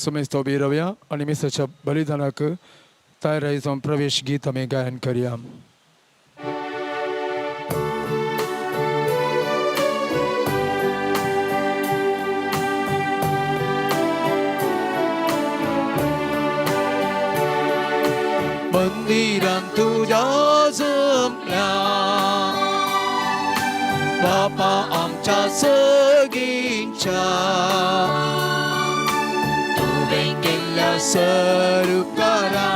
सुमेस्त उभी राहूया आणि मिसाच्या बलिदानाक तयार जाऊन प्रवेश गीत आम्ही गायन करूया. मंदिरात तुझ्या जमल्या बापा आमच्या सगळींच्या तुवे केल्या सरकारा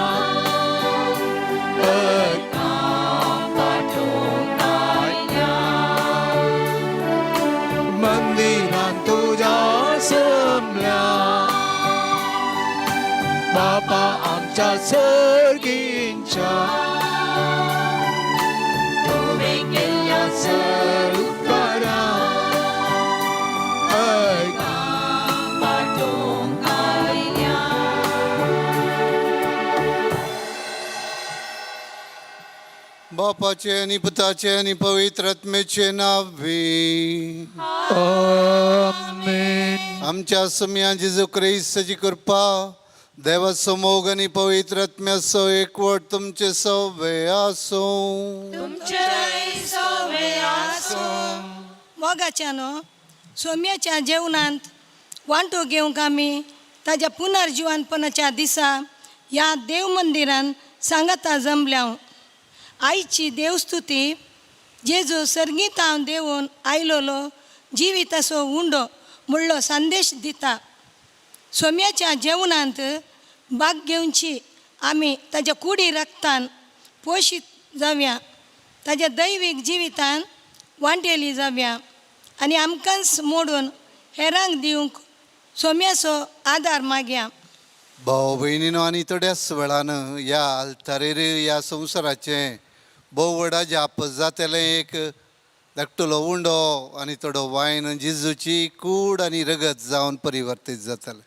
मंदिरात तुझ्या जमल्या बापा आमच्या सगळींच्या तुवे केल्या सरकारा बापाचे आणि पुताचे आणि पवित्र आत्म्याचे नावे आमेन. आमच्या सम्या जेजू ख्रिस्ताची कृपा देवाचो मोग आणि पवित्र आत्म्याचो एकवट तुमचे सवे आसो. मोगाच्यानो सोम्याच्या जेवणांत वांटो घेवंक आमी ताज्या पुनर्जीवनपणाच्या दिसा ह्या देव मंदिरान सांगाता जमल्या. आईची देवस्तुती जेजू सर्गीत हांव देवून आयलोलो जिविताचो उंडो म्हणलो संदेश दिता. सोम्याच्या जेवणांत भाग घेवची आमी ताज्या कुडी रक्तान पोशीत जावया, ताज्या दैवीक जिवितान वांटेली जावया आनी आमकांच मोडून हेरांक दिवंक सोम्याचो आदार मागया. भाव भयणीनो आनी थोड्याच वेळान ह्या आल्तारेर ह्या संवसाराचें भोव व्हडा जाप जातलें. एक धाकटुलो उंडो आनी थोडो वायन जेजूची कूड आनी रगत जावन परिवर्तीत जातलें.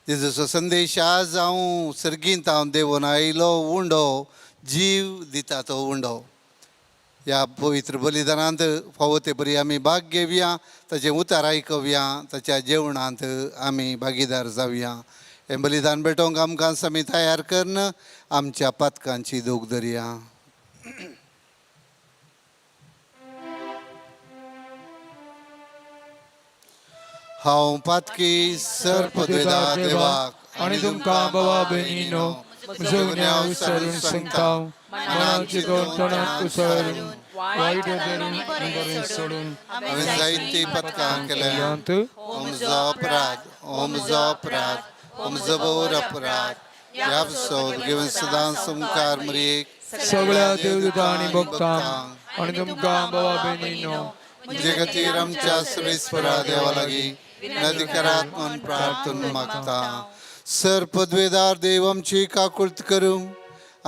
जेजूचो संदेश आज हांव सर्गींत हांव देवून आयलो उंडो जीव दिता तो उंडो. ह्या पवित्र बलिदानांत फावो ते बरी आमी भाग घेवया, ताचें उतार आयकवया, ताच्या जेवणांत आमी भागीदार जावया. हें बलिदान भेटोवंक आमकां आमी तयार करन आमच्या पातकांची दूख धरया. हांव पातकी सर्पद्वेदा देवाक आणि तुमकां भावा भयणीनो म्हजो गुन्यांव विसरून सांगता. मनाची दोतोणांत कुसरून वायट धरून बरें सोडून हांवें जायतीं पथकां केल्यांत. हो म्हजो अपराध, हो म्हजो अपराध, हो म्हजो घोर अपराध. ह्या सोद घेवन सदांच मुखार मरेक सगळ्या देवदूतां आनी भक्तांक आणि तुमकां भावा भयणीनो म्हजे खातीर आमच्या सर्वेस्परा देवा लागीं विनंती करात म्हूण प्रार्थन मागता. सर्पद्वेदार देव आमची काकुळट करूं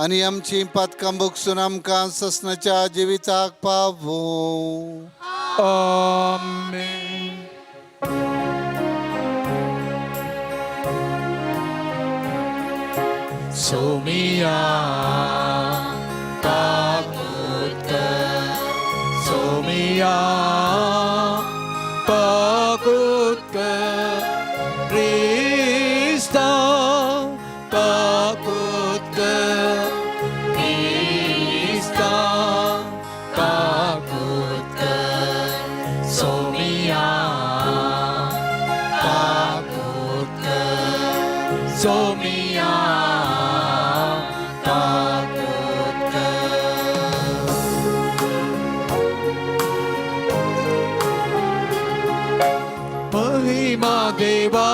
आनी आमची पातकां भोगसून आमकां ससनाच्या जिविताक पावो. आमेन. सोमिया काकुळट कर, सोमिया काकुळट कर, क्रिस्ता काकुळट कर, क्रिस्ता काकुळट कर, सोमिया काकुळट कर, सोमिया देवा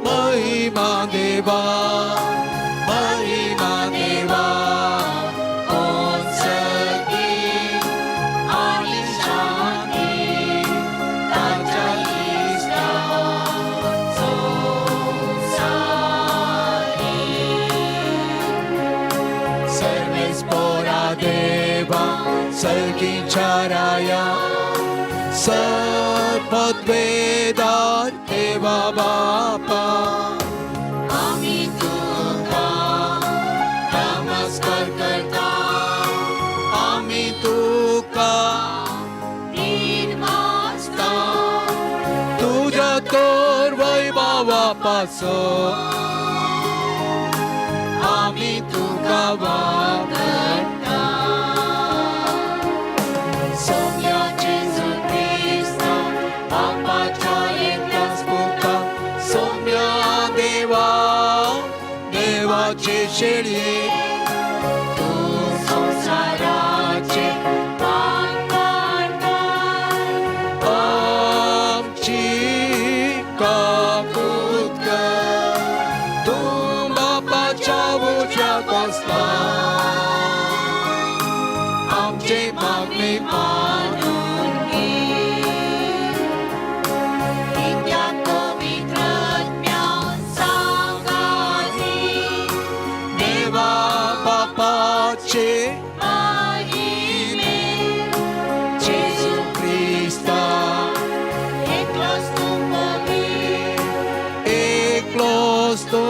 महिमा देवा महिमा देवा कोण सगळी आणि शांती ताच्या इष्टांचो सारी. सर्वेस्परा देवा सगळींच्या राया सर्पद्वेदार देवा बापा आम्ही तुका नमस्कार करता. आम्ही तुका निर्मास्ता तुझ्या तोर वैभवा आसो आमी तुका वावरता सौम्या जेजू क्रिस्ता बापाच्या एकल्याच पुता सौम्या देवा देवाचे शेळये तूं संसाराचे आमचे मागणे मानून घे त्या पवित्र सांगानी देवा बापाचे महिमे जेजू ख्रिस्ता एकलोच तू पवित्र एकलोच तू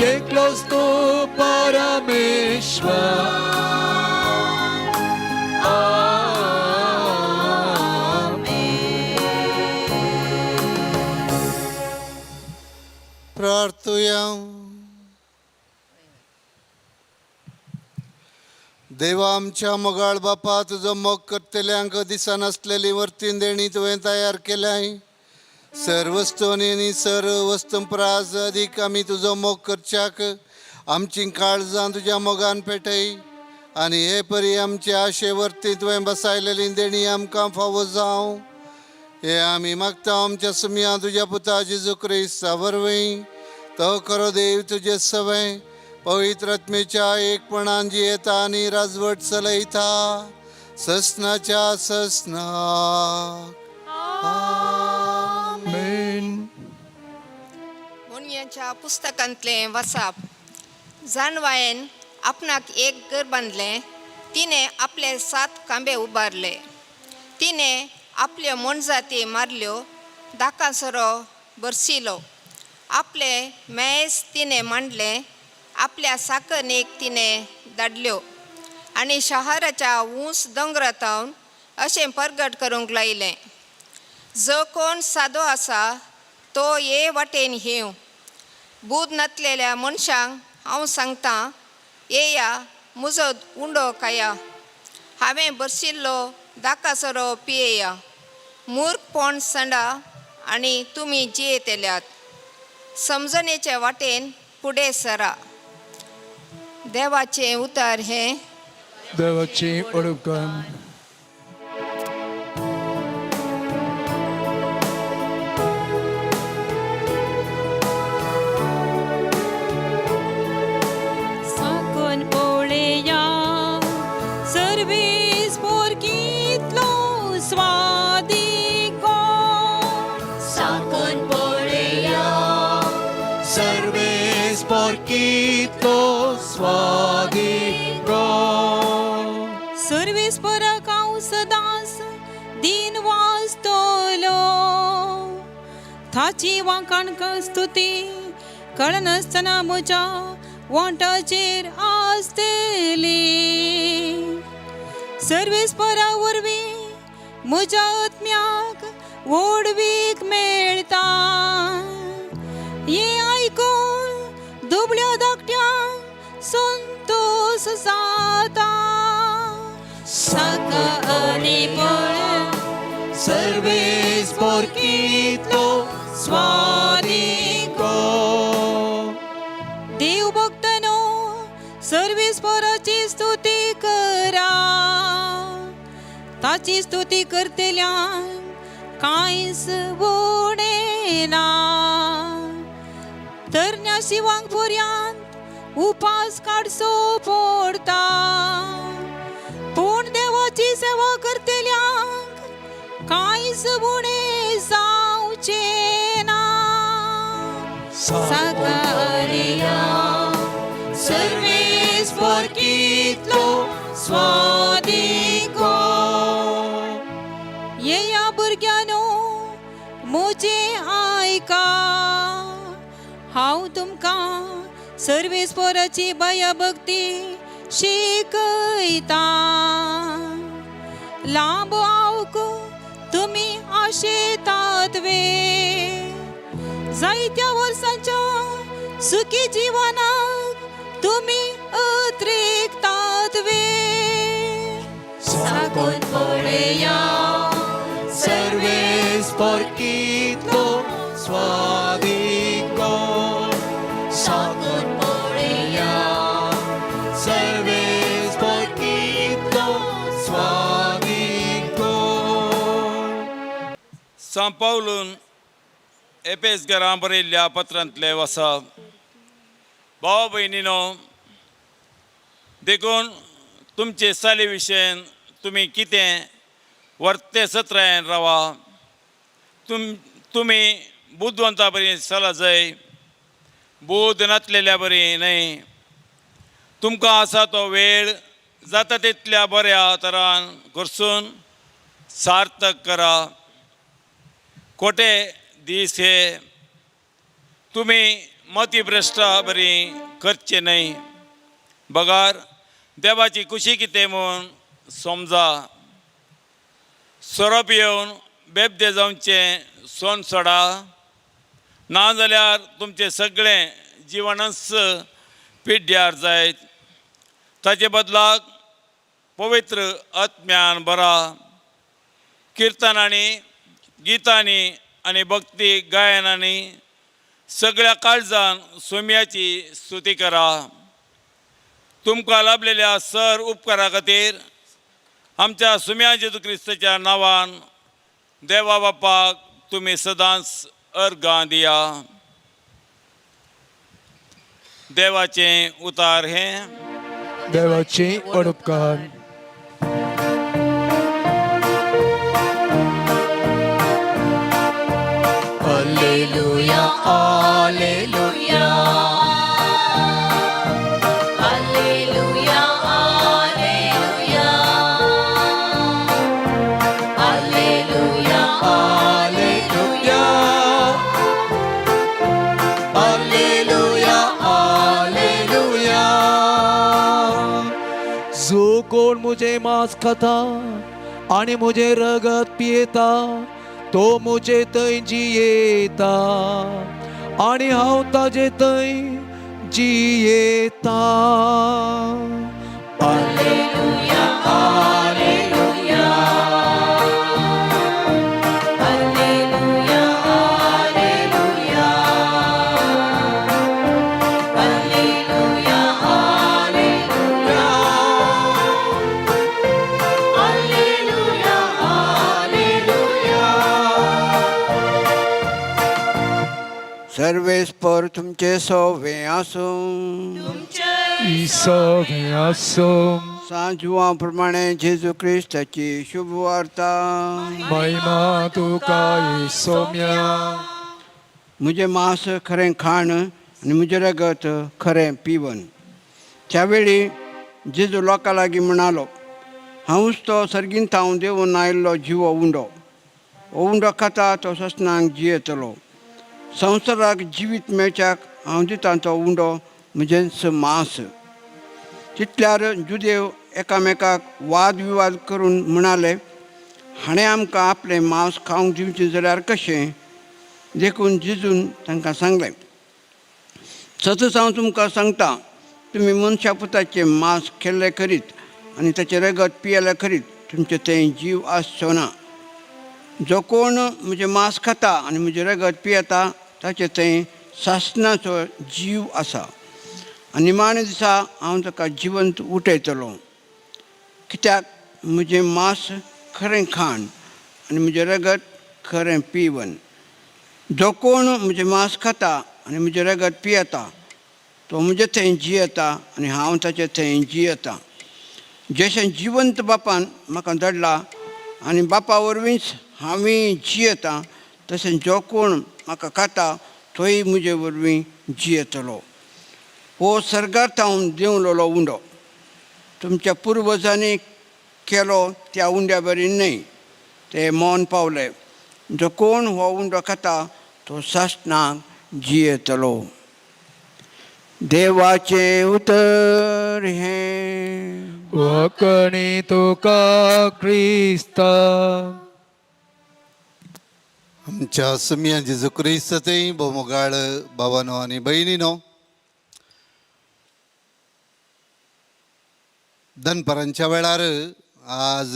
एकलोच तू परमेश्वर प्रार्थूया. देवा आमच्या मोगाळ बापा तुझो मोग करतल्यांक दिसान आसलेली वर्तीन देणी तुवें तयार केल्याय सर्व वस्तूंनी आनी सर्व वस्तू प्राज अदीक आमी तुजो मोग करच्याक आमची काळजां तुज्या मोगान पेटय आनी हे परी आमच्या आशे वर्ती तुवें बसायलेली देणी आमकां फावो जावं हे आमी मागता आमच्या सुमया तुज्या पुता जेजू क्रिस्ता वरवीं तो खरो देव तुजे सवय पवित्र आत्मेच्या एकपणान जियेता आनी राजवट चलयता ससनाच्या ससनाक. मुनयेच्या पुस्तकांतले वचप. जानवायेन आपणाक एक घर बांदलें. तिने आपले 7 खांबे उबारले. तिने आपल्यो मोणजाती मारल्यो. दाकासरो बरसिलो. आपले मेज तिने मांडले. आपल्या साकणेक तिने धाडल्यो आनी शहराच्या उंच दोंगरातावन अशें परगट करूंक लायलें. जो कोण सादो आसा तो ये वाटेन येवं. बूद नातलेल्या मनशांक हांव सांगतां येया म्हजो उंडो खाया. हांवें बरशिल्लो दाकासरो पियेया. मूर्खपण सांडा आनी तुमी जियेतल्यात. समजणेचे वाटेन फुडें सरा. देवाचें उतर हें. देवाची ओळख. सर्वेस परक हांव सदांच दिन वाचतलो. ताची वांकाणक स्तुती कळनासतना म्हज्या वांटाचेर आसतली. सर्वेस परा वरवीं म्हज्या आत्म्याक व्हडवीक मेळटा. हे आयकून दुबळ्या धाकट्यांक संतोष जाता. साका आनी पळय सर्वेस पोरकितलो स्वादिको. देव भक्तनो सर्वेस पराची स्तुती करा. ताची स्तुती करतल्यांक कांयच उणेना. तरण्या शिवांक पर्यंत उपास काडचो पडटा. पूण देवाची सेवा करतल्यांक कांयच उणें जावचें ना. साकारिया सर्वेस पोरकितलो स्वादिको. येया भुरग्यानो म्हजें आयका. हांव तुमकां सर्वेस्पराची भयभक्ती शिकयता. लांब आऊक तुमी आशेतात वे जायत्या वर्सांच्या सुखी जीवनाक तुम्ही अतिरिक्तात वे साकून पळया सर्वेस porquito suadico sakon poreya सर्वेस porquito suadico सांपावलून एपेस घरां बरयल्ल्या पत्रांतले वचप भाव भयणीनो देखून तुमचे साली विशयन तुमी कितें वर्ते सत्रायन रावा तुमी बुद्धवंता बरी चला जाय बुध नातलेल्या बरी न्हय तुमकां आसा तो वेळ जाता तितल्या बऱ्या तरान करसून सार्थक करा खोटे दीस हे तुमी मतीभ्रश्टा बरी करचे न्हय बगार देवाची खुशी कितें म्हूण समजा सोरोप येवन बेबदे जावचें सोन सोडा नाजाल्यार तुमचें सगळें जिवनच पिड्ड्यार जायत ताचे बदलाक पवित्र आत्म्यान बरा किर्तनांनी गितांनी आनी भक्ती गायनांनी सगळ्या काळजान सोम्याची स्तुती करा तुमकां लाभलेल्या सर उपकारा खातीर आमच्या सुम्या जेजू क्रिस्ताच्या नांवान देवा बापाक तुमी सदांच अर्गां दिया देवाचें उतार हें देवाचे उपकार Alleluia, alleluia. Alleluia, alleluia. Alleluia, Alleluia. Alleluia, alleluia. जो कोण मुझे मांस खाता आणि मुझे रगत पियेता तो मुझे थंय जियेता आणि हांव ताजे थंय जियेता Alleluia, alleluia. Alleluia, alleluia. Alleluia, alleluia. Alleluia, alleluia. सर्वेस्पर तुमचे सोवे आसूं ईसोवे आसूं सांजुआ प्रमाणे जेजू क्रिस्ताची शुभ वार्ता महिमा तुका येसोम्या म्हजें मांस खरें खाण आनी म्हजें रगत खरें पिवन त्यावेळी जेजू लोकां लागीं म्हणालो हांवूच तो सर्गींतांव देंवन आयिल्लो जिवो उंडो हो उंडो खाता तो ससनांक जियेतलो संवसाराक जिवीत मेळच्याक हांव दितां तो उंडो म्हजेंच मांस तितल्यार जुदेव एकामेकाक वाद विवाद करून म्हणाले हाणें आमकां आपलें मांस खावंक दिवचें जाल्यार कशें देखून जेजून तांकां सांगलें सतत हांव तुमकां सांगतां तुमी मनशा पुताचें मांस केल्लें करीत आनी ताचें रगत पियेलें करीत तुमचें थंय जीव आसचो ना जो कोण म्हजें मांस खाता आनी म्हजें रगत पियेता ताचे थंय सासणाचो जीव आसा आनी निमाणे दिसा हांव ताका जिवंत उठयतलो कित्याक म्हजें मांस खरें खाण आनी म्हजें रगत खरें पिवन जो कोण म्हजें मांस खाता आनी म्हजें रगत पियेता तो म्हजे थंय जियेता आनी हांव ताचे थंय जियेता जशें जिवंत बापान म्हाका धाडला आनी बापा वरवींच हांवें जियेता तशें जो कोण म्हाका खाता तोय म्हजे वरवीं जियेतलो हो सर्गांत हांव देंवलेलो उंडो तुमच्या पुर्वजांनी केलो त्या उंड्या बरी न्हय ते मौन पावले जो कोण हो उंडो खाता तो सासणाक जियेतलो देवाचें उतर हें वकणी तुका क्रिस्ता आमच्या सुम्या जेजू क्रिस्ततय बोमोगाळ भावानो आनी भयणीनो, दनपारांच्या वेळार आज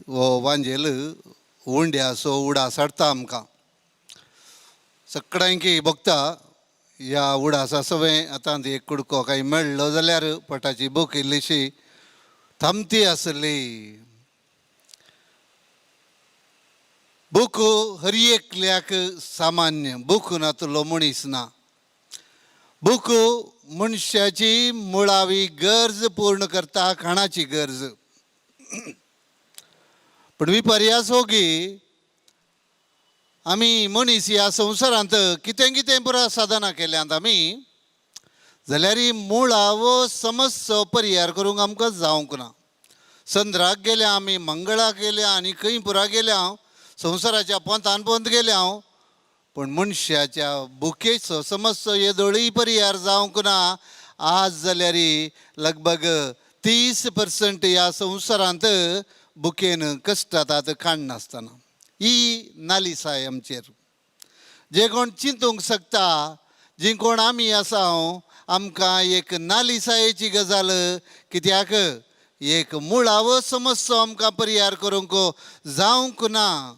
हो वांजेल उंड्याचो उडास हाडटा आमकां. सगळ्यांकी बघता ह्या उडासा सवय आतां एक कुडको काही मेळ्ळो जाल्यार पोटाची भूक इल्लीशी थांबती आसली. भूक हर एकल्याक सामान्य, भूक नातलो मनीस ना. भूक मनशाची मुळावी गरज पूर्ण करता, खाणाची गरज. पण विपर्यास हो की आमी मनीस ह्या संवसारांत कितें कितें पुरा साधना केल्यांत आमी, जाल्यार ही मुळावो समस्या परिहार करूंक आमकां जावंक ना. चंद्राक गेल्या आमी, मंगळाक गेल्या आनी खंय पुरा गेल्या, संवसाराच्या पोंतान पोंत गेल्या, पण मनशाच्या भुकेचो समस्या येदोळी परिहार जावंक ना. आज जाल्यार लगभग 30% ह्या संवसारांत भुकेन कश्टातात खाण नासतना. ही नालिसाय आमचेर. जे कोण चिंतूंक शकता, जी कोण आमी आसा, आमकां एक नालिसायेची गजाल, कित्याक एक मुळावो समस्या आमकां परिहार करूंक जावंक ना.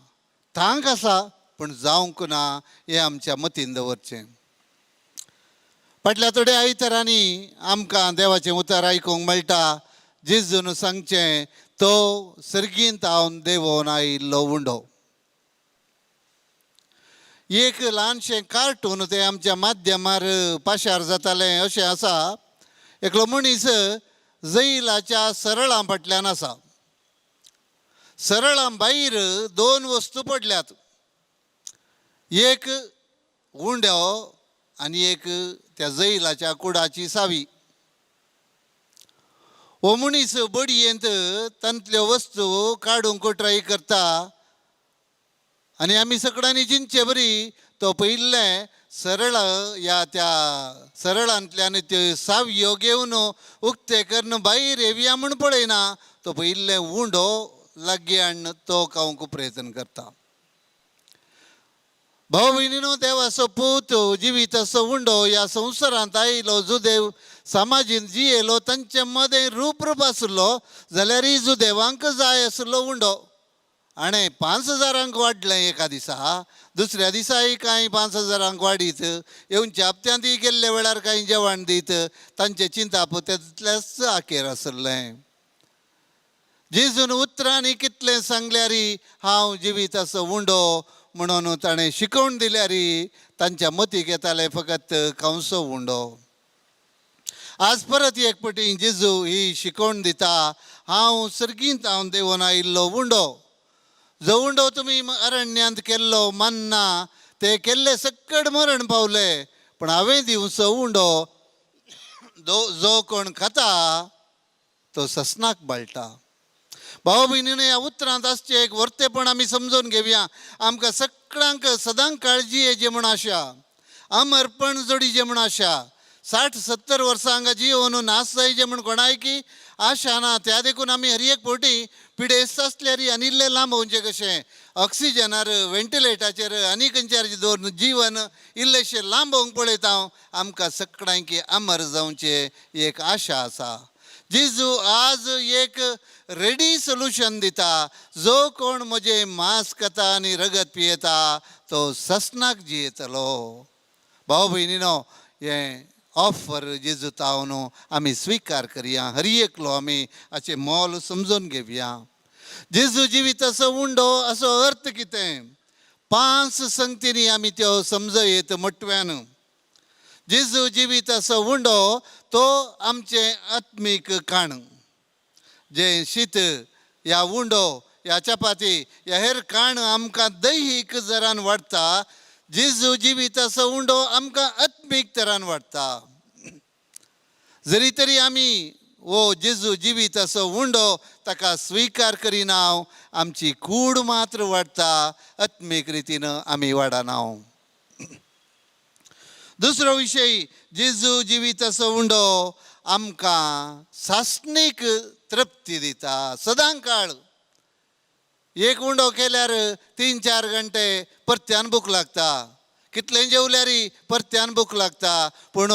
थांक आसा पण जावंक ना हें आमच्या मतीन दवरचें. फाटल्या थोड्या आयतारांनी आमकां देवाचें उतर आयकूंक मेळटा. जेजून सांगचें, तो सर्गींत हांव देंवोन आयिल्लो उंडो. एक ल्हानशें कार्टून तें आमच्या माध्यमार पाशार जातालें अशें आसा. एकलो मनीस जैलाच्या सरळां फाटल्यान आसा. सरळां भायर 2 वस्तू पडल्यात, एक उंडो आनी एक त्या जैलाच्या कुडाची सावी. हो मनीस बडयेंत तांतल्यो वस्तू काडूंक ट्राय करता आनी आमी सगळ्यांनी चिंतचे बरी, तो पयिल्लें सरळ ह्या त्या सरळांतल्यान त्यो सावयो घेवन उक्ते करून भायर येवया म्हूण पळयना. तो पयिल्लें उंडो लागीं हाडून तो खावंक प्रयत्न करता. भाव भयणीनो, देवाचो पूत जिविताचो उंडो ह्या संवसारांत आयलो, जुदेव समाजीन जियेलो, तांचे मदें रूप आसलो जाल्यार ही जुदेवांक जाय आसलो उंडो. आनी 5000 वाडलें एका दिसा, दुसऱ्या दिसाय कांय 5000 वाडीत, येवच्या हप्त्यांत गेल्ले वेळार कांय जेवण दीत, तांचे चिंता पोतेतल्याच आखेर आसलें. जेजून उतरांनी कितलें सांगल्यार हांव जिविताचो उंडो म्हणून ताणें शिकोवन दिल्यार तांच्या मतीक येतालें फकत कंसो उंडो. आज परत एक पटी जेजू ही शिकोवन दिता, हांव सर्गींत हांव देंवोन आयिल्लो उंडो. जो उंडो तुमी अरण्यांत केल्लो मन्ना, ते केल्ले सक्कड मरण पावले, पण हांवें दिवचो उंडो जो कोण खाता तो ससनाक बाळटा. भाव भयणीनो, ह्या उतरांत आसचें एक वर्तेपण आमी समजून घेवया. आमकां सगळ्यांक सदांच काळजी हेजे म्हूण आशा, अमरपण जोडीचे म्हूण आशा. 60-70 वर्सां हांगा जियोन नास जायचे म्हूण कोणायकी आशा ना. त्या देखून आमी हर एक फावटी पिडेस्त आसल्यार आनी इल्लें लांबोवचें कशें, ऑक्सिजनार, वेंटिलेटराचेर आनी खंयच्यार दवरून जीवन इल्लेशें लांबोवंक पळयता. आमकां सगळ्यांकी अमर जावचें एक आशा आसा. जेजू आज एक रेडी सोल्युशन दिता. जो कोण म्हजें मांस खाता आनी रगत पियेता तो ससनाक जियेतलो. भाव भयणीनो, हें ऑफर जेजू तावन आमी स्विकार करया. हर एकलो आमी हाचें मोल समजून घेवया. जेजू जिविताचो उंडो असो अर्थ कितें? 5 संगतींनी आमी त्यो समजयत मोटव्यान. जेजू जिविताचो उंडो तो आमचें आत्मीक खाण. जें शीत ह्या उंडो, ह्या चपाती, ह्या हेर खाण आमकां दैहीक जरान वाडटा, जेजू जिविताचो उंडो आमकां आत्मीक तरान वाडटा. जरी तरी आमी हो जेजू जिविताचो उंडो ताका स्विकार करिना, आमची कूड मात्र वाडटा, आत्मीक रितीन आमी वाडना. दुसरो विशय, जेजू जिविताचो उंडो आमकां सासणीक तृप्ती दिता. सदां काळ एक उंडो केल्यार 3-4 घंटे परत्यान भूक लागता, कितले जेवल्यारी परत्यान भूक लागता. पूण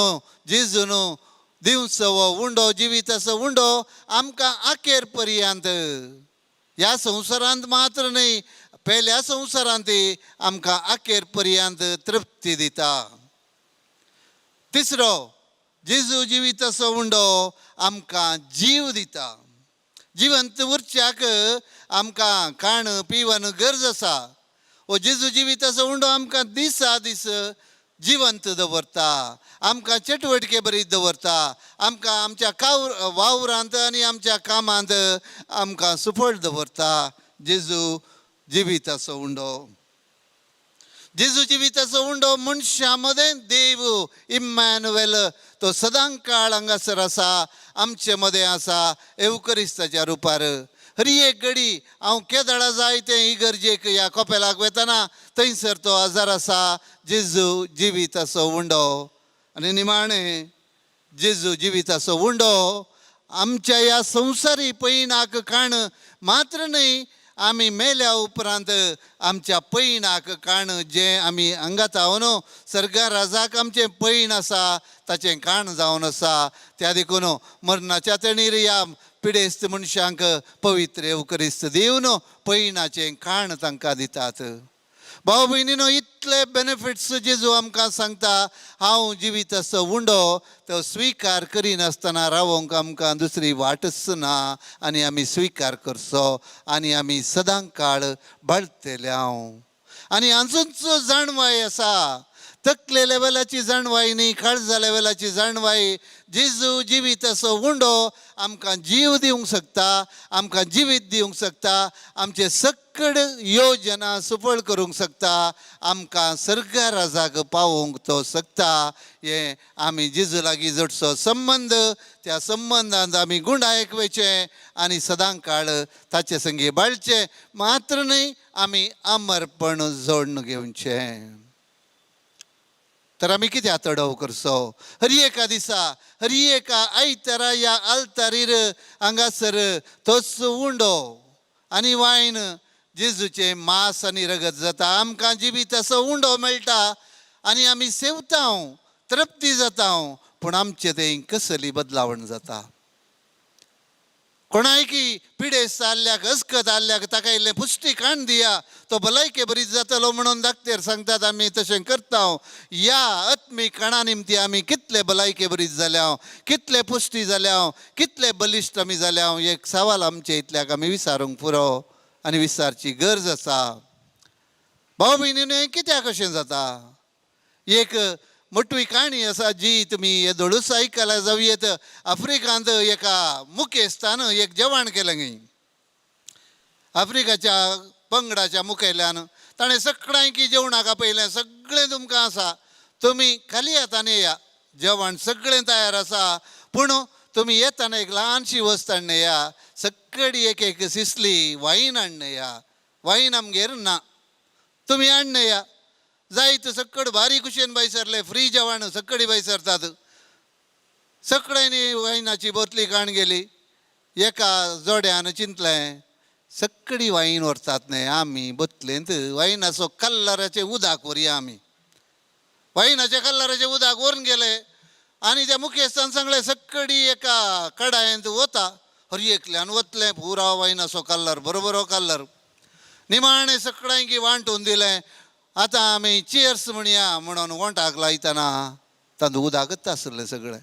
जेजून दिवचो वो उंडो, जिविताचो उंडो आमकां आखेर पर्यंत, ह्या संवसारांत मात्र न्ही, पयल्या संवसारांत आमकां आखेर पर्यंत तृप्ती दिता. तिसरो, जेजू जिविताचो उंडो आमकां जीव दिता. जिवंत उरच्याक आमकां खाण पिवण गरज आसा. हो जेजू जिविताचो उंडो आमकां दिसा दीस जिवंत दवरता, आमकां चटवटके बरी दवरता, आमकां आमच्या वावरांत आनी आमच्या कामांत आमकां सुफळ दवरता. जेजू जिविताचो उंडो. जेजू जिविताचो उंडो मनशां मदें देव इम्मॅन्युएल, तो सदां काळ हांगासर आसा, आमचे मदें आसा एवकरिस्ताच्या रुपार. हरी एक घडी हांव केदाळा जाय तें इगर्जेक ह्या कोपेलाक वेतना थंयसर तो आजार आसा. जेजू जिविताचो उंडो. आनी निमाणें, जेजू जिविताचो उंडो आमच्या ह्या संवसारी पैनाक खाण मात्र न्ही, आमी मेल्या उपरांत आमच्या पैनाक खाण जें आमी हांगात न्हू, सर्गा राजाक आमचें पैन आसा ताचें खाण जावन आसा. त्या देखून मरणाच्या तणीर ह्या पिडेस्त मनशांक पवित्र एवकरिस्त दिवन पैनाचें खाण तांकां दितात. भाव भयणीनो, इतले बेनिफिट्स जेजू आमकां सांगता. हांव जिविताचो उंडो तो स्विकार करिनासतना रावोंक आमकां दुसरी वाटच ना, आनी आमी स्विकार करचो आनी आमी सदां काळ बाळगतले. आनी आजूनच जाणवाय आसा, तकले लेवलाची जाणवाय न्ही, काळजा लेवलाची जाणवाय. जेजू जिविताचो उंडो आमकां जीव दिवंक शकता, आमकां जिवीत दिवंक शकता, आमचे सकड योजना सफळ करूंक शकता, आमकां सर्गा राजाक पावोवंक तो शकता. हे आमी जेजू लागीं जोडचो संबंद, त्या संबंदांत आमी गुंडायक वयचें आनी सदां काळ ताचे संगी बाळचें. मात्र न्ही, आमी अमरपण जोडून घेवचें. तर आमी कित्याक तडव करचो? हरी एका दिसा, हरी एका आयतारा ह्या आल्तारीर हांगासर तोच उंडो आनी वायन जेजूचें मांस आनी रगत जाता. आमकां जिविताचो उंडो मेळटा आनी आमी सेवता, तृप्ती जाता. पूण आमचें तें कसली बदलावण जाता. कोणायकी पिडेस्त आल्ल्याक, अस्कत आल्ल्याक ताका इल्लें पुश्टीकाण दिया, तो भलायके बरी जातलो म्हणून धाकटेर सांगतात. आमी तशें करता. ह्या आत्मीक काणा निमती आमी कितले भलायके बरी जाल्या, कितले पुश्टी जाल्या, कितले बलिश्ट आमी जाल्या, एक सवाल आमचे इतल्याक आमी विचारूंक पुरो आनी विचारची गरज आसा. भाव भयणीनो, कित्याक अशें जाता? एक मोठी काणी आसा जी तुमी हे धडूस आयकला. जावयेत आफ्रिकांत एका मुखेस्तान एक जेवण केलें. आफ्रिकाच्या पंगडाच्या मुखेल्यान ताणें सगळ्यांकी जेवणाक आपयलें. सगळें तुमकां आसा, तुमी खाली हातान येया, जेवण सगळें तयार आसा, पूण तुमी येताना एक ल्हानशी वस्त हाडून येया. सगळी एक एक सिसली वायन हाडून येया. वायन आमगेर ना, तुमी हाडून येया. जायत सकड भारी कुशेन बैसरले, फ्री जेवण सकडी बैसरतात. सगळ्यांनी वायनाची बोतली काण गेली. एका जोड्यान चिंतलें, सगळी वायन व्हरतात न्ही, आमी बोतलेंत वायनाचो कल्लराचें उदक व्हरया. आमी वायनाच्या कल्लराचें उदक व्हरून गेले आनी त्या मुखेस्तान सांगलें, सगळी एका कडायेंत वता. हरी एकल्यान वतलें, पुरा वायनाचो कल्लर, बरोबर कल्लर. निमाणें सगळ्यांकी वांटून दिलें. आतां आमी चियर्स म्हणया म्हणून वोंटाक लायतना तातूंत उदकच आसलें सगळें.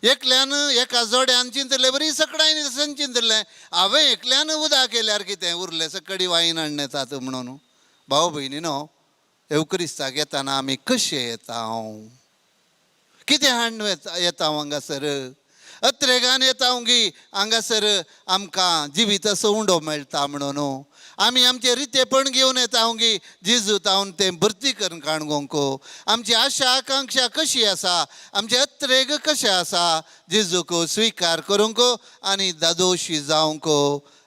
एकल्यान एका जोड्यान चिंतलें, बरी सगळ्यांनी तशें चिंतलें, हांवें एकल्यान उदक केल्यार कितें उरलें, सकडी वायन हाडून येतात म्हणून. भाव भयणीनो, एवकरिस्ताक येताना आमी कशें येता? कितें हाडून येता हांगासर? अत्रेगान येता गी हांगासर आमकां जिविताचो उंडो मेळटा म्हणून. आमी आमचे रितेपण घेवन येता गी जेजू तावन तें भरती करून काणगोंक. आमची आशा आकांक्षा कशी आसा, आमचे अत्रेग कशें आसा जेजूक स्विकार करूंक आनी दादोशी जावंक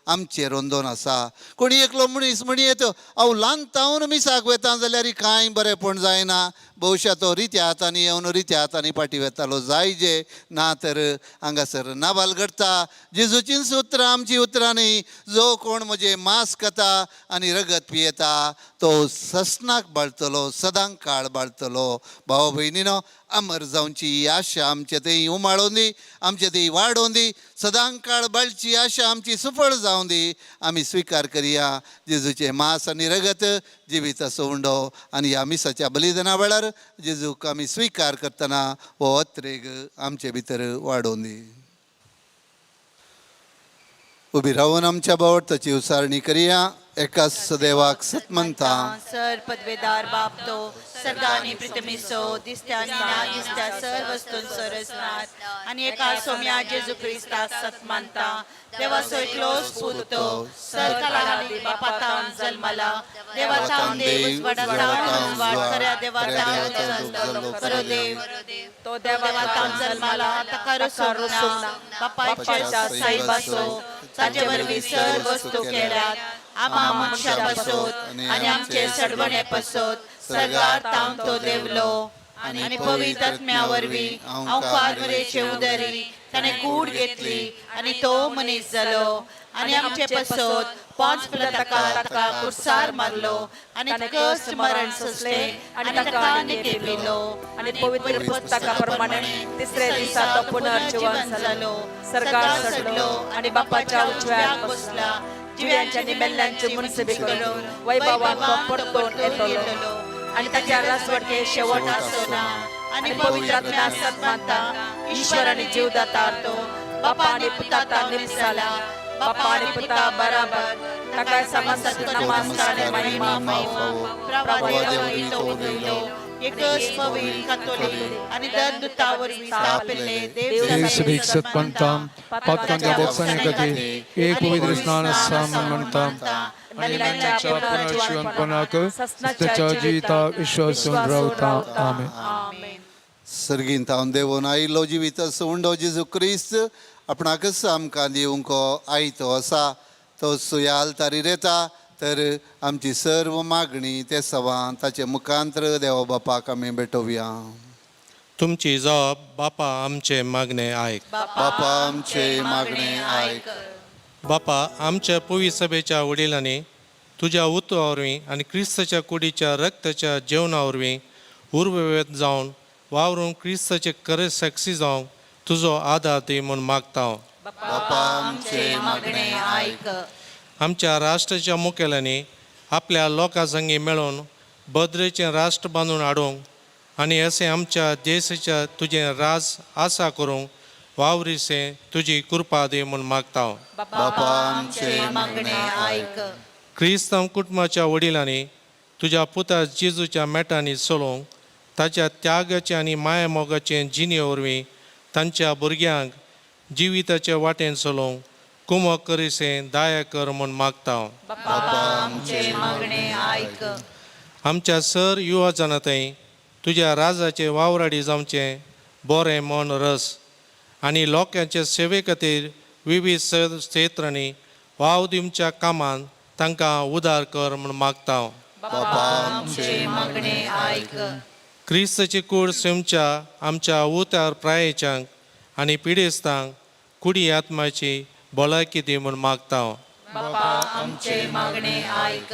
आमचेर रोंदोन आसा. कोणी एकलो मनीस म्हणी येतो हांव ल्हान तावन मिसाक वेता जाल्यार कांय बरेंपण जायना. भविश्या तो रित्या हातांनी येवन रित्या हातांनी फाटी वेतालो जाय जे ना तर हांगासर नाबाल घडटा. जेजूची उतरां आमची उतरां न्ही. जो कोण म्हजें मांस खाता आनी रगत पियेता तो ससनाक बाळटलो, सदांच काळ बाळटलो. भाव भयणीनो, अमर जावची ही आशा आमचे थंय उमाळोवन दी, आमचे थंय वाडोवन दी. सदांच काळ बाळची आशा आमची सुफळ जावं दी. आमी स्विकार करया जेजूचे मांस आनी रगत, जिवीत असो उंडो. आनी ह्या मिसाच्या बलिदाना वेळार जेजूक आमी स्विकार करतना हो अत्रेग आमचे भितर वाडोवन दी. उबी रावन आमच्या बावडताची उसारणी करया. एकाच देवाक सत म्हणता. सर पदवेदार बाप तो सर्गांनी प्रितमिसो दिसत्यांनी ना दिसत्या सर्व वस्तून सरसनार आणि एका सोम्या जेजू क्रिस्ताक सत मानता. देवाचो एकलो पूत तो सरकालांनी बापातावन जल्मला. देवातावन देव वडातावन वाड खऱ्या देवातावन खरो देव तो देवातावन जल्मला. ताका रसूल ना बापाच्या साईबासो ताचे वरवीं सर्व वस्तू केल्यात. आम्हा मनशां पसोत आनी आमचे सडवणे पसोत सर्गार तावन तो देवलो. आनी पवित्र आत्म्या वरवीं हांव पारमरेचे उदरी ताणें कूड घेतली आनी तो मनीस जालो. आनी आमचे पसोत पोंच पिलाताका कुर्सार मारलो आनी कस मरण सोंसले आनी ताका निकेविलो. आनी पवित्र पुस्तका प्रमाणे तिसरे दिसा तो पुनर्जीवन जालो, सर्गार चडलो आनी बापाच्या उजव्याक बसला. जिव्यांच्या आनी मेल्ल्यांचे मुनसिबी करून वैभवान तो परतून येतलो आनी ताच्या रासवडके शेवट आसना. आनी पवित्र आत्म्या सत मानता ईश्वर आनी जीवदाता तो बापा आनी पुताता निमसाला. बापा आनी पुता बराबर ताका समस्त नमस्कार आनी महिमा फावो. प्रभू देव तो उदयलो एकच पवित्र कॅथोलिक आनी दर दूतावरवीं स्थापिल्ले देव सभेक सत म्हणटा. पातकांच्या बोगसाण्याखातीर एक पवित्र स्नान म्हणटा आणि मरणाच्या पुनर्जीवनपणाक त्याच्या जिविताक विश्वासून रावता. आमेन. सर्गीन तावन देवून आयिल्लो जिवीत असो उंडो जेजू क्रिस्त आपणाकच आमकां दिवंक आयतो आसा. तो ह्या आल्तारीर येता तर आमची सर्व मागणी ते सवां ताचे मुखांतर देवा बापाक आमी भेटोवया. तुमची जबाब बापा आमचे मागणे आयक. बापा आमचे मागणे आयक. बापा आमच्या पुवी सभेच्या वडिलांनी तुझ्या उतवा वरवीं आनी क्रिस्ताच्या कुडीच्या रक्ताच्या जेवणा वरवीं उर्ववेत जावन वावरून क्रिस्ताचे खरे साक्षी जावंक तुजो आदार दी म्हूण मागता हांव. बापा आमचे मागणे आयक. आमच्या राष्ट्राच्या मुखेल्यांनी आपल्या लोकां संगी मेळून भद्रेचें राष्ट्र बांदून हाडूंक आनी अशें आमच्या देशाच्या तुजें राज आसा करूंक वावरीसे तुजी कृपा दी म्हूण मागता हांव. बापा आमचे मागणे आयक. क्रिस्तांव कुटुंबाच्या वडिलांनी तुज्या पुता जेजूच्या मेटांनी चलोवंक ताच्या त्यागाचे आनी माया मोगाचे जिणे वरवीं तांच्या भुरग्यांक जिविताचे वाटेन चलोवंक कुमक करीसे दया कर म्हूण मागता हांव. बापा आमचे मागणे आयक. आमच्या सर युवा जनातय तुज्या राजाचे वावराडी जावचें बरें मन रस आनी लोकांचे सेवे खातीर विविध क्षेत्रांनी वाव दिवच्या कामान तांकां उदार कर म्हूण मागता हांव. बापा आमचे मागणे आयक. क्रिस्ताची कूड सेमच्या आमच्या उतार प्रायेच्यांक आनी पिडेस्तांक कुडी आत्म्याची भलायकी दी म्हूण मागता हांव. बापा आमचे मागणे आयक.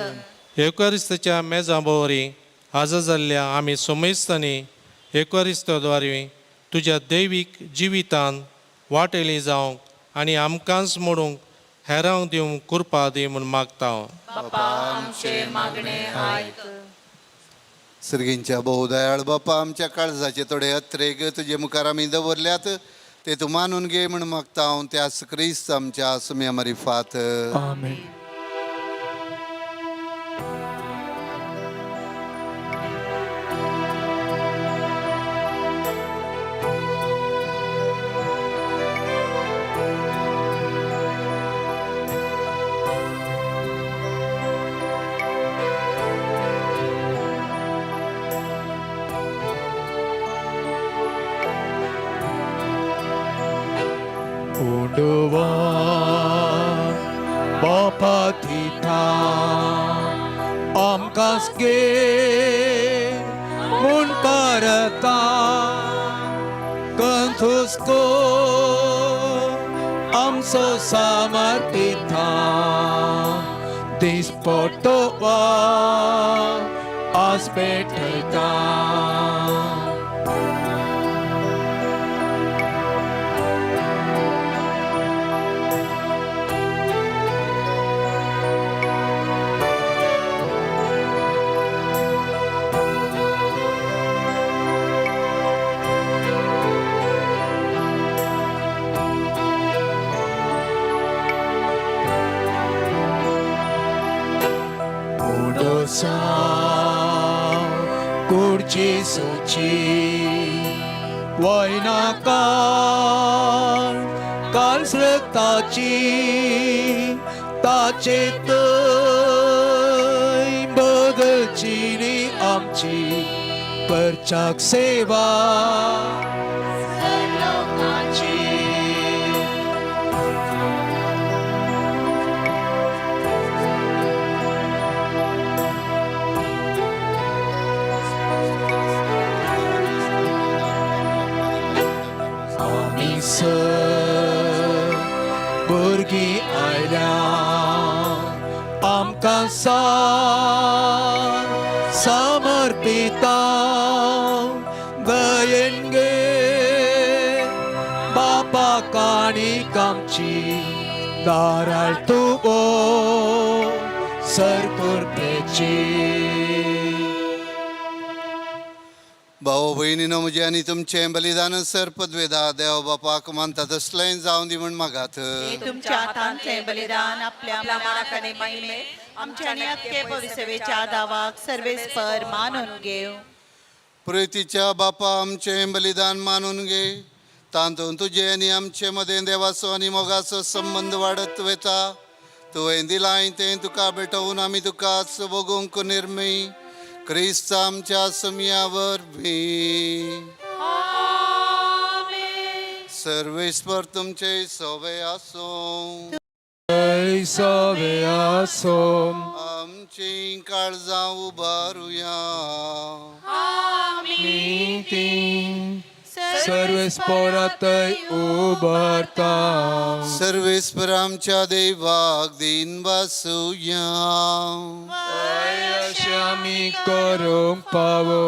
एकुवारिस्ताच्या मेजा बोवरी हाजर जाल्ल्या आमी सोमेस्तांनी एकुवारिस्ताद्वारे तुज्या दैवीक जिवितान वाटेली जावंक आनी आमकांच मोडूंक हेरांक दिवंक कृपा दी म्हूण मागता हांव. बापा आमचे मागणे आयक. सर्गींच्या बहुदयाळ बापा आमच्या काळजाचे थोडे अत्रेग तुजे मुखार आमी दवरल्यात ते तूं मानून घे म्हूण मागता हांव. त्याच क्रिस्त आमच्या सुम्या मारिफात. आमेन. पथिता आमकां घे म्हूण परता कंथुस्को आमचो समर्पिता दिसपट्टोवा आस पेटयता कुर्ची सुची वयनाकार कालसृताची ताचे तय बदलची नी आमची परचाक सेवा लोकांची भुरगीं आयल्या आमकां समर्पिता दयेन घे बापा काणीक आमची दाराळ तूं सरपुरतेची भाऊ भयणीनो म्हजे आनी तुमचें बलिदान सर्पद्वेदा देव बापाक मानता तसलें जावं दी म्हण मागात. तुमच्या हातांतले बलिदान आपल्या मनाकडे महिमे आमच्या आनी अख्खे भविसेवेच्या दावाक सर्वेस्पर मानून घेव. प्रितीच्या बापा आमचें बलिदान मानून घे. तातूंत तुजे आनी आमचे मदें देवाचो आनी मोगाचो संबंद वाडत वता. तुवें दिलां तें तुका भेटोवन आमी तुकाच वगूंक निर्मी क्रिस्त आमच्या समियावर भी. सर्वेस्पर तुमचे सवे आसो. सवे आसो आमची काळजां उबारुया. सर्वेस्परातय उबारता. सर्वेस्पर आमच्या देवाक दिन वासुया. आमी करूंक पावो.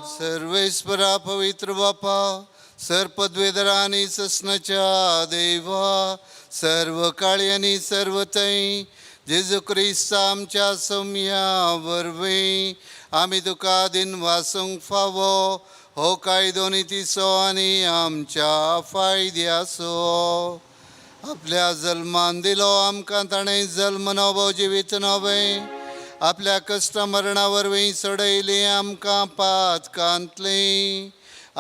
सर्वेस्परा पवित्र बापा सर्पद्वेदरा आनी ससनाच्या देवा सर्व काळी आनी सर्व थंय जेजू क्रिस्त आमच्या सौम्या वरवीं आमी तुका दिन वासूंक फावो. हो कायदो नितीचो आनी आमच्या फायद्याचो. आपल्या जल्मान दिलो आमकां ताणें जल्म नवो जिवीत नवें आपल्या कश्ट मरणा वरवीं सोडयली आमकां पातकांतलीं.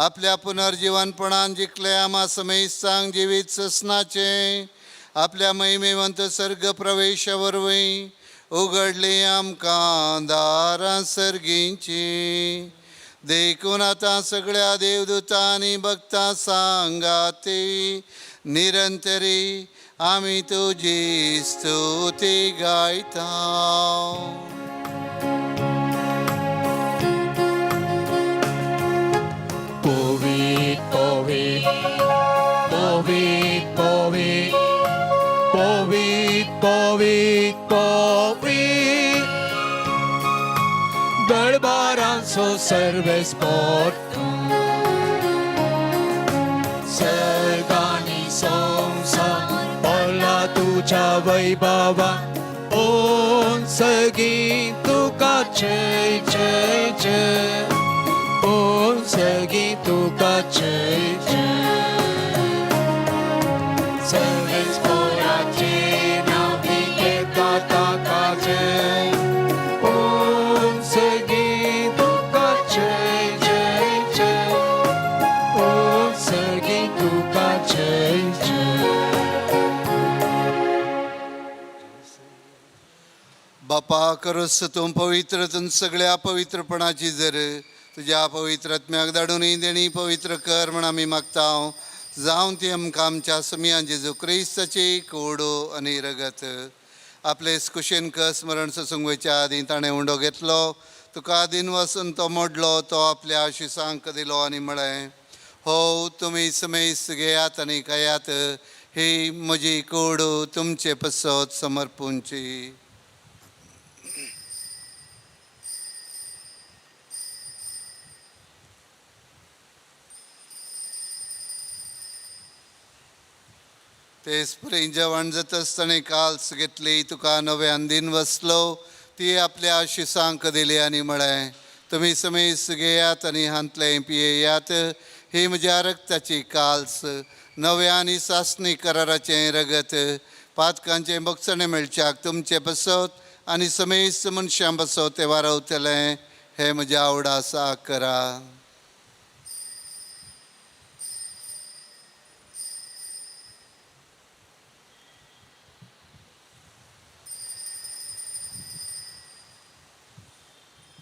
आपल्या पुनर्जिवनपणान जिखले आमा समेस्तांक जिवीत ससनाचें आपल्या महिमेवंत सर्ग प्रवेशा वरवीं उगडली आमकां दारां सर्गींचीं. देखून आतां सगळ्या देवदूतां आनी भक्तां सांगाती निरंतरी आमी तुजी स्तुती गायता. Povit, povit, povit, povit, povit, povit, povit. दरबारांचो सर्वेस्पर सर्गांनी संसार पडला तुझ्या वैभवान. ओन सगळीं तुका जय जय जय. ओन सगळीं तुका जय जय. सर्वेस्पराचे नांव घेता ताका जय. ओन सगळीं तुका जय जय जय. ओन सगळीं तुका जय जय. बापा करोस तूं पवित्रतून सगळ्या पवित्रपणाची जर तुज्या पवित्र आत्म्याक धाडूनय देणी पवित्र कर म्हण आमी मागता. जावं ती आमकां आमच्या समियान जेजू क्रिस्ताची कोडो आनी रगत आपले कुशेन स्मरण ससंगोच्या आदी ताणें उंडो घेतलो, तुका आदीन वचून तो मोडलो, तो आपल्या आशिसांक दिलो आनी म्हळें, हो तुमी समेस घेयात आनी खायात, ही म्हजी कूड तुमचे पसत समर्पूंची. तेच परी जेवण जाताच ताणें काल्स घेतली, तुका नव्यान दिन वसलो, ती आपल्या आशिसांक दिली आनी म्हळें, तुमी समेस घेयात आनी हांतलें पियेयात, ही म्हज्या रक्ताची काल्स, नव्या आनी सासणी कराराचें रगत, पातकांचें बगचणें मेळच्याक तुमचे बसत आनी समेस मनशां बसत ते वारवतलें, हें म्हज्या आवडासा करा.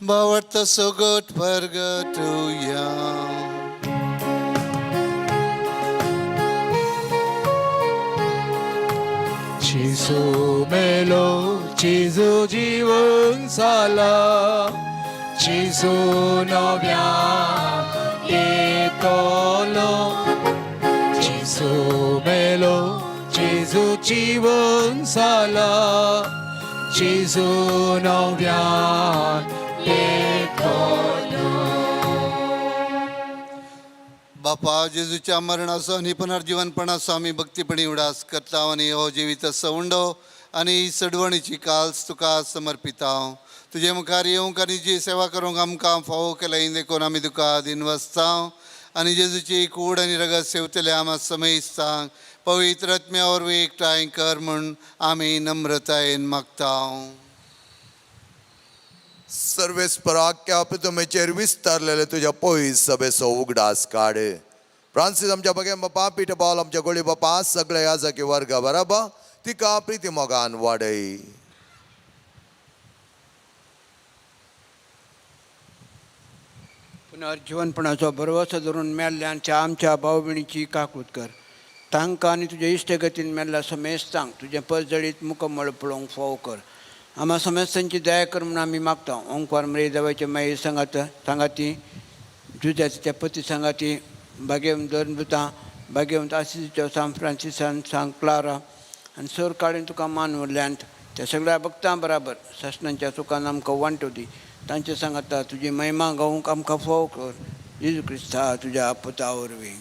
Bawarta sogot vargatuya. Jesu melo, Jesu जीवन साला, Jesu नव्या येतलो. Jesu melo, Jesu जीवन साला, Jesu नव्या बापा जेजूच्या मरणाचो आनी पुनर्जीवनपणाचो आमी भक्तीपणी उडास करता आनी हो जिवीत सवंडो आनी सडवणीची काल्स तुका समर्पिता. तुजे मुखार येवंक आनी जी सेवा करूंक आमकां फावो केल्याय देखून आमी तुका दिन वसता आनी जेजूची कूड आनी रगत सेवतले आमां समयसता. पवित्र आत्म्या वरवीं एकठांय कर म्हूण आमी नम्रतायेन मागता. सर्वेस्पराख्या पितुमेचेर विस्तारलेले तुझ्या पयस सभेचो उगडास काड. फ्रांसीस आमच्या बगेन बापा, पीठ पावल आमच्या गोळी बापा, सगळे याजकी वर्ग बराबा तिका प्रिती मोगान वाडय. पुनर्जीवनपणाचो भरवसो धरून मेल्ल्यांच्या आमच्या भाव भयणीची काकूत कर. तांकां आनी तुज्या इश्टगतीन मेल्ल्या समेस्तांक तुजें पजळीत मुखमळ पळोवंक फावो कर. आम्हा समेस्तांची दया कर म्हणून आमी मागता. ओंकार मरे देवाचे माये सांगाती, जुजाच्या पती सांगाती, भाग्यवंत धर्मदूता, भाग्यवंत आशिषच्या सांग फ्रांसिसान, सांग क्लारा आनी सर काडून तुका मान व्हरल्यांत त्या सगळ्या भक्तां बराबर शासनांच्या सुखान आमकां वांटो दी. तांचे सांगाता तुजी महिमा गावूंक आमकां फावो कर. जेजू क्रिस्ता तुज्या पुता वरवीं.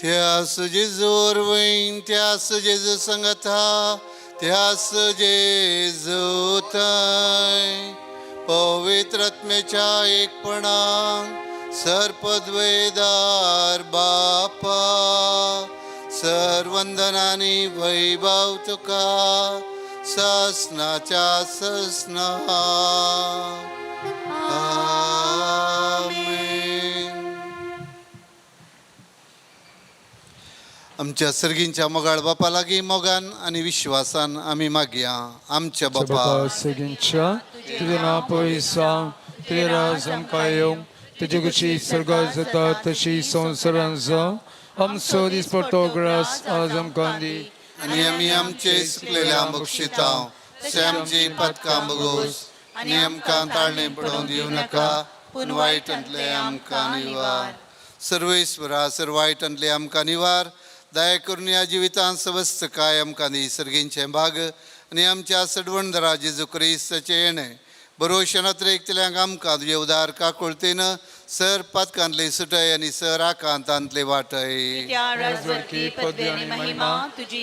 त्यास जेजू वरवीं, त्यास जेजू सांगता, त्यास जेजू थंय, पवित्र आत्म्याच्या एकपणान सर्पद्वेदार बापा, सर्वंदनानी वैभव तुका ससनाच्या ससना. आमच्या सर्गींच्या मोगाळ बापा लागीं मोगान आनी विश्वासान आमी मागया. आमच्या बापा सगळ्यांच्या तुझें नांव पयसा, तुजें राज आमकां येवं, तुजी कशी स्वर्गांत जाता तशी संवसारांत जावं. आमचो दिसपडटो ग्रास आज आमकां दी आनी आमी आमचे सुकलेल्या बक्षिता, तशें आमची पदकां बगोस आनी आमकां ताळणे पडोवंक दिवं नाका, पूण वायटांतले आमकां निवार. सर्वेश्वरा सर वायटांतले आमकां निवार. दया करून ह्या जिवितांत सवस्त काय आमकां दी. सर्गींचे भाग आनी आमच्या सडवणदरा जेजू क्रिस्ताचे येणें बरोवशें नत्रेकतल्यांक आमकां तुजे उदार काकुळतेन सर पातकांतले सुटय आनी सर आकांतांतले वाटय.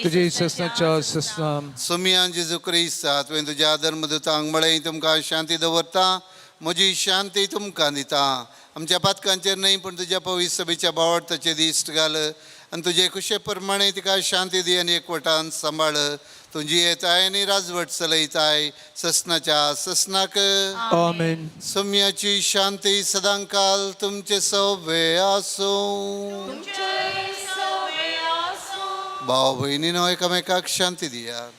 तुजी ससनाच्या ससना. सोमियान जेजू क्रिस्ता तुवें तुज्या धर्मदूतांक म्हळें तुमकां शांती दवरता, म्हजी शांती तुमकां दिता. आमच्या पातकांचेर न्हय पूण तुज्या पवित्र सभेच्या बावडताचे दिश्ट घाल आनी तुजे कुशे प्रमाणे तिका शांती दी आनी एकवटान सांबाळ. तुजी येताय आनी राजवट चलयताय ससनाच्या ससनाक. आमेन. सोम्याची शांती सदांकाल तुमचे सवे आसूं. भाव भयणीनो एकामेकाक शांती दिया.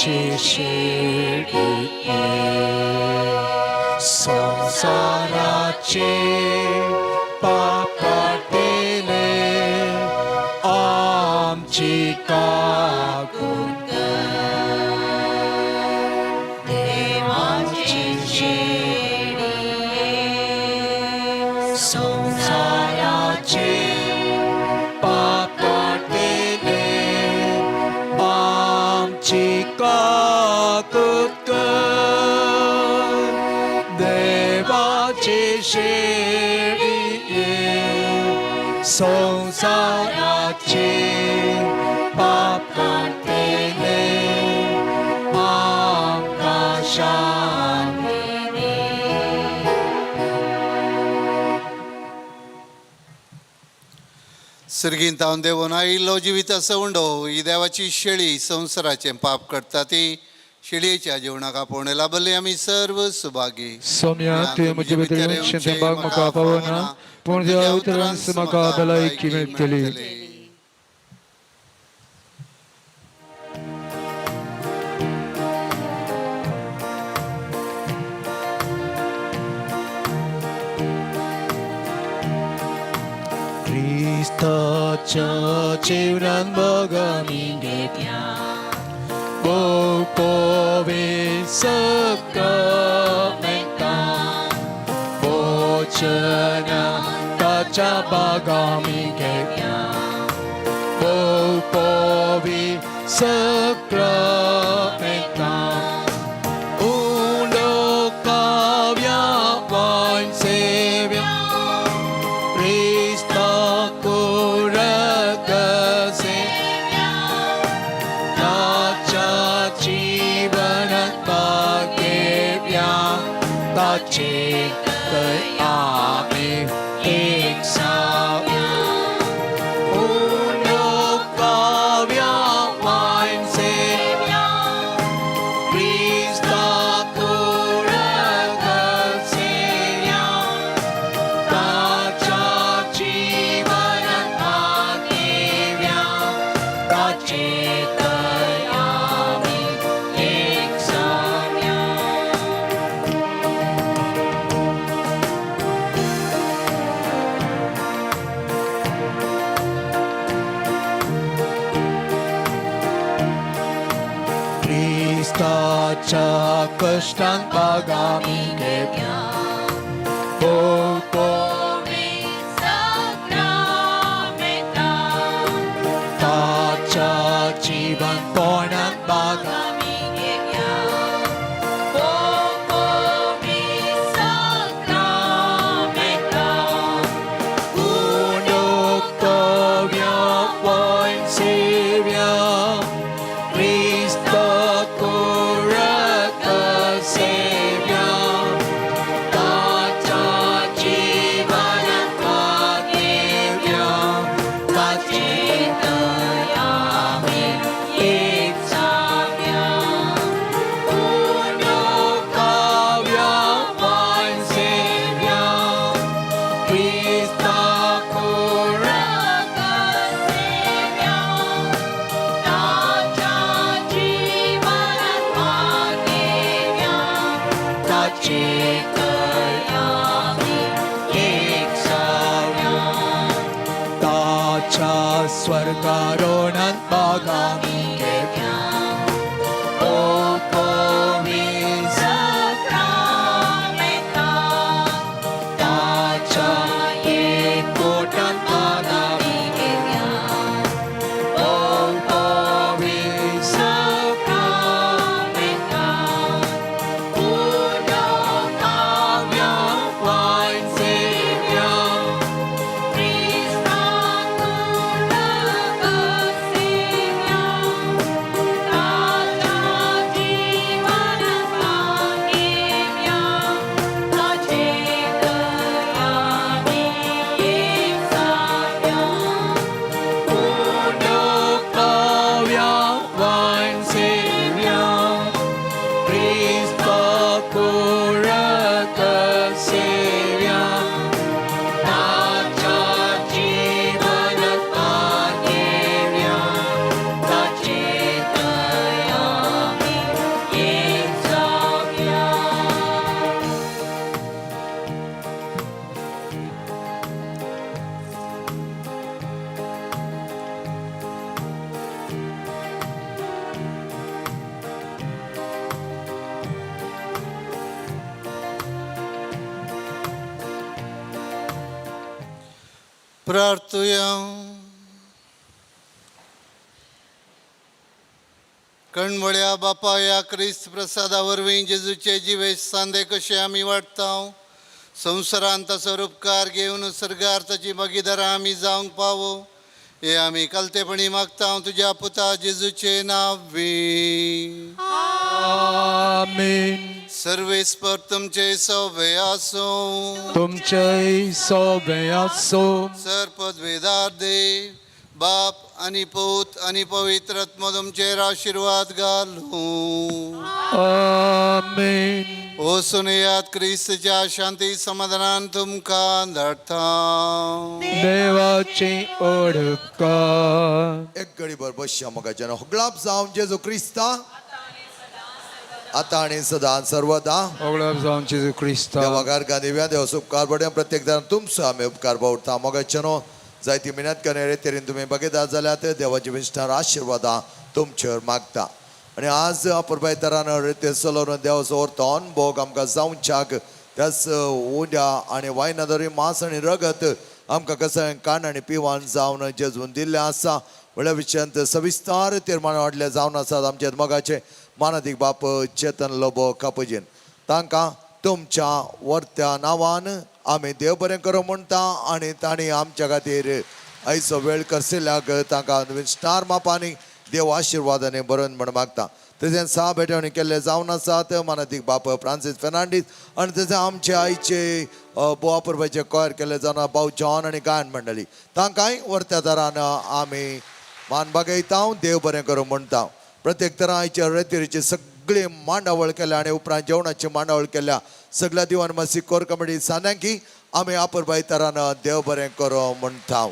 देवाची शिर्डी संसाराचे पाप काटेले आमची काकून देवाची शिर्डी संसाराचे पाप काटेले आमची काकूत देवाची शिर्डी संसाराचे पाप काटेले आमका शांती सर्गींत हांव देवून आयिल्लो जिवीत असो उंडो ही देवाची शेळी संवसाराचें पाप करता ती शेळयेच्या जेवणाक आपोवण लाभले आमी सर्व सुभागी सौम्या तुवें म्हजे भितर शेंतेंबाक म्हाका पावना पूण देवा उतरान म्हाका भलायकी मेळटली क्रिस्ताच्या जेवणान बगामी घेतल्या पोवे सक्रामेंता भोजना ताच्या बागामी घेतल्या पोवे सक्रामेंता उंडो काव्या वाइन सेव्या Krista kuragase Tacha jivanat bhagevya Tache kayame eksavya Uno kavya vain sevya Krista kuragase Tacha jivanat bhagevya Tache kayame eksavya Kristaच्या कष्टांत बागामी घेतल्या ताच्या जीवनपणांत बागामी उडोकव्या वाइन सेव्या Krista kuragसेव्या ताच्या जीवनात भागेव्या ताचे दयामे एकसाव्या उडोकव्या वाइन सेव्या Krista kuragसेव्या ताच्या जीवनात भागेव्या ताचे कयामी एकसाव्या ताच्या स्वर्गारोहणांत बागामी घेतल्या ओ कोवी ताच्या एकवटांत बागामी घेतल्या ओ कोवी उडोकव्या वाइन सेव्या Krista kuragसेव्या प्रार्थुया. कणमळ्या बापा या क्रिस्त प्रसादा वरवीं जेजूचे जिवे सांदे कशे आमी वाटता संवसारांत ताचो उपकार घेवन सर्गार्थाची भागीदारां आमी जावंक पावो हे आमी कालतेपणी मागता तुज्या पुता जेजूचे नांवी. आमीन. सर्वेस्पर तुमचे सवे आसो. तुमचे सोबे आसो. सरपदवेदार देव बाप आणि पूत आणि पवित्र आत्मा तुमचेर आशीर्वाद घालूं. आमीन. ओ सुनेयात क्रिस्तच्या शांती समाधानान तुमकां धाडटा. देवाची ओळख. एक घडीभर बसया मोगाच्यान गुलाब जावं जेजू क्रिस्ता आता आणि सदां सर्वदा. ओगळाब जावन जेजू क्रिस्ता. देवाकार गादिव्या देव उपकार बड्या प्रत्येक दान तुमचो आमी उपकार भावता मोगाच्यानो जायती मेहनत करणारे तरेन तुम्ही बघितला जाल्यार देवाची विस्तार आशिर्वादां तुमचेर मागता. आणि आज अपुरबाय तरान रिते चलोवन देवाचो व्हरतो अनुभव आमकां जावच्याक त्याच उद्या आणि वायनदरी मांस आणि रगत आमकां कसं काण आणि पिवान जावन जेजून दिल्लें आसा. व्हडल्या विशयांत सविस्तार तीर्मान वाडले जावन आसात आमचे मोगाचे मानदीक बाप चेतन लोबो कापजीन. तांकां तुमच्या वर्त्या नांवान आमी देव बरें करूं म्हणटा आणि तांणी आमच्या खातीर आयचो वेळ करसिल्ल्याक तांकां विस्तार मापांनी देव आशिर्वादाने बरोवन म्हण मागता. तशेंच 6 भेटवणी केल्ले जावन आसात मानदीक बाप फ्रांसीस फेर्नांडीस आणि तशें आमचे आयचे बोवा पुरबाचे कोयर केल्ले जावन भाऊ जॉन आणि गायन मंडळी तांकांय वर्त्या तरान आमी मान बागयता देव बरें करूं म्हणटा. प्रत्येक तरां आयच्या रेतीची सगळी मांडावळ केल्या आणि उपरांत जेवणाची मांडावळ केल्या सगळ्या दिवान मसी कोर कमिटी सांग्यांकी आमी अपुरबाय तरान देव बरें करूं म्हणटा.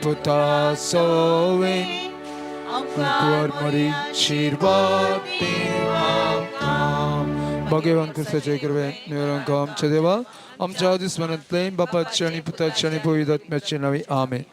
Puta soin Kuar mari shirvati Bhagavan Kristaचे कृपे निरंकार आमच्या देवा आमच्या आदिस्मरणातले बापाच्या आणि पुताच्या आणि पवित्र आत्म्याच्या नावे आमेन.